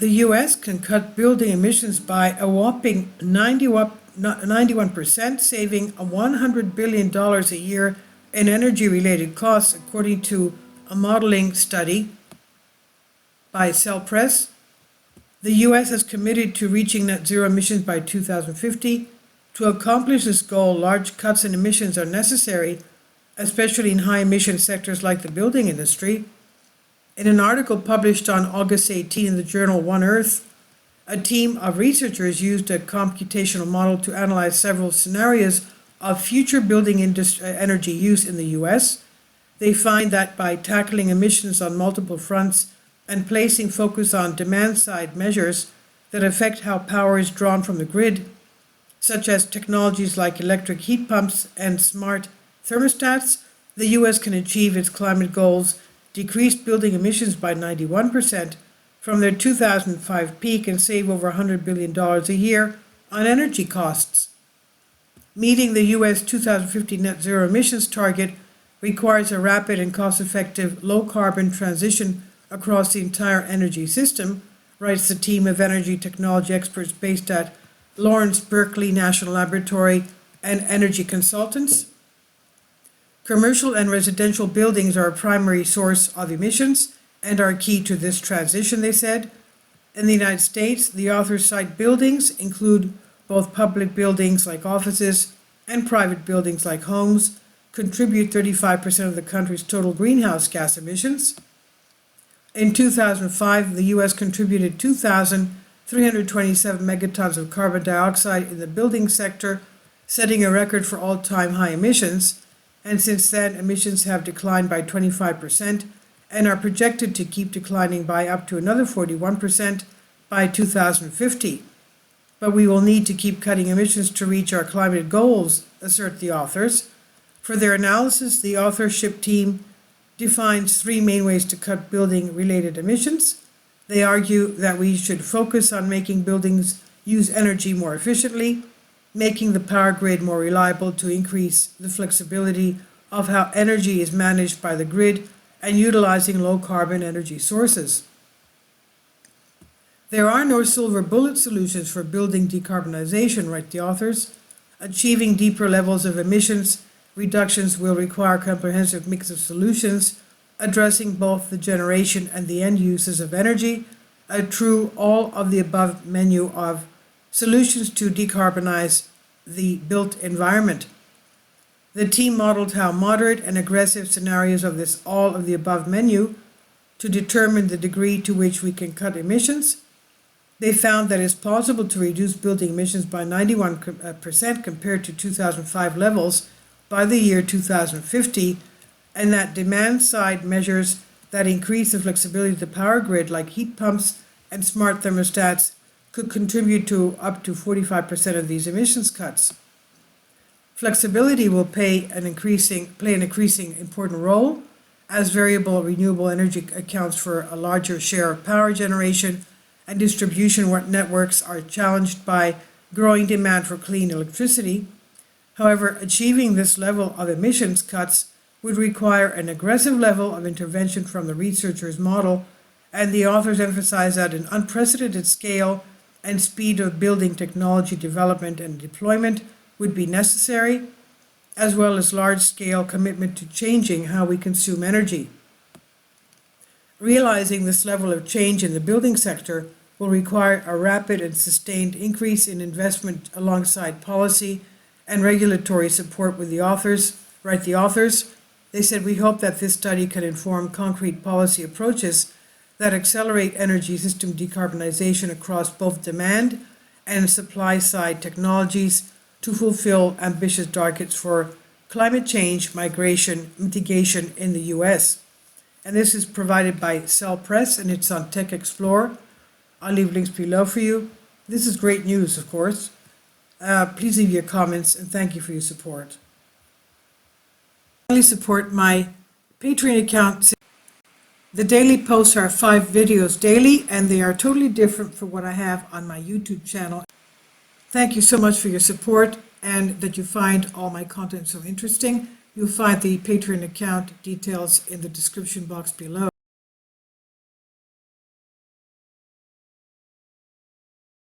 The U.S. can cut building emissions by a whopping 91%, saving $100 billion a year in energy-related costs, according to a modeling study by Cell Press. The U.S. has committed to reaching net zero emissions by 2050. To accomplish this goal, large cuts in emissions are necessary, especially in high-emission sectors like the building industry. In an article published on August 18 in the journal One Earth, a team of researchers used a computational model to analyze several scenarios of future building energy use in the U.S. They find that by tackling emissions on multiple fronts and placing focus on demand-side measures that affect how power is drawn from the grid, such as technologies like electric heat pumps and smart thermostats, the U.S. can achieve its climate goals, decrease building emissions by 91% from their 2005 peak, and save over $100 billion a year on energy costs. Meeting the U.S. 2050 net zero emissions target requires a rapid and cost-effective low-carbon transition across the entire energy system, writes the team of energy technology experts based at Lawrence Berkeley National Laboratory and energy consultants. Commercial and residential buildings are a primary source of emissions and are key to this transition, they said. In the United States, the authors cite buildings include both public buildings like offices and private buildings like homes, contribute 35% of the country's total greenhouse gas emissions. In 2005, the U.S. contributed 2,327 megatons of carbon dioxide in the building sector, setting a record for all-time high emissions. And since then, emissions have declined by 25% and are projected to keep declining by up to another 41% by 2050. But we will need to keep cutting emissions to reach our climate goals, assert the authors. For their analysis, the authorship team defines three main ways to cut building-related emissions. They argue that we should focus on making buildings use energy more efficiently, making the power grid more reliable to increase the flexibility of how energy is managed by the grid, and utilizing low-carbon energy sources. There are no silver bullet solutions for building decarbonization, write the authors. Achieving deeper levels of emissions reductions will require a comprehensive mix of solutions, addressing both the generation and the end uses of energy, a true all-of-the-above menu of solutions to decarbonize the built environment. The team modeled how moderate and aggressive scenarios of this all-of-the-above menu to determine the degree to which we can cut emissions. They found that it's possible to reduce building emissions by 91% compared to 2005 levels by the year 2050, and that demand-side measures that increase the flexibility of the power grid, like heat pumps and smart thermostats, could contribute to up to 45% of these emissions cuts. Flexibility will play an increasing important role, as variable renewable energy accounts for a larger share of power generation, and distribution networks are challenged by growing demand for clean electricity. However, achieving this level of emissions cuts would require an aggressive level of intervention from the researchers' model, and the authors emphasize that an unprecedented scale and speed of building technology development and deployment would be necessary, as well as large-scale commitment to changing how we consume energy. Realizing this level of change in the building sector will require a rapid and sustained increase in investment alongside policy and regulatory support, with the authors, write the authors. They said, we hope that this study can inform concrete policy approaches that accelerate energy system decarbonization across both demand and supply side technologies to fulfill ambitious targets for climate change migration mitigation in the U.S. And this is provided by Cell Press, and it's on Tech Explorer. I'll leave links below for you. This is great news, of course. Please leave your comments, and thank you for your support. Please support my Patreon account. The daily posts are 5 videos daily, and they are totally different from what I have on my YouTube channel. Thank you so much for your support, and that you find all my content so interesting. You'll find the Patreon account details in the description box below.